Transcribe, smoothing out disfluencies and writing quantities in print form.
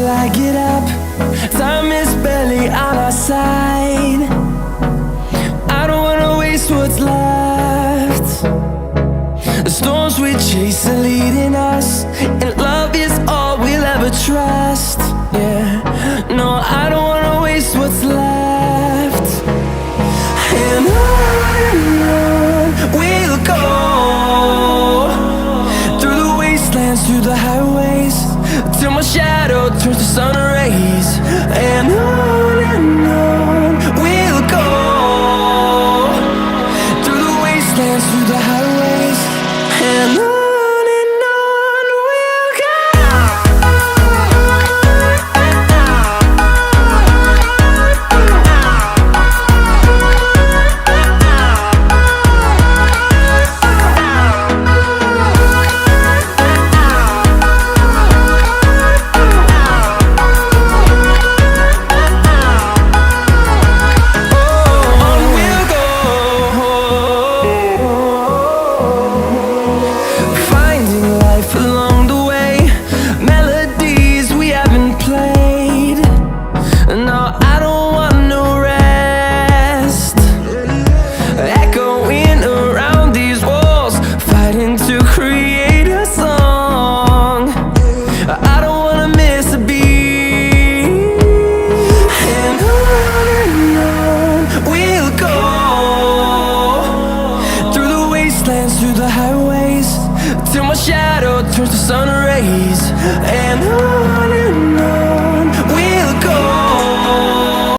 till I get up. Time is barely on our side. I don't wanna waste what's left. The storms we chase are leading us, and love is all we'll ever trust. Yeah, no, I don't wanna waste what's left. And on we'll go, through the wastelands, through the highways, till my shadow turns to sun rays. And on we'll go, through the wastelands, through the highways, and on we'll go. Along the way, melodies we haven't played. No, I don't want no rest. Echoing around these walls, fighting to create a song. I don't wanna miss a beat. And on we'll go, through the wastelands, through the highways, till my shadow turns to sun rays. And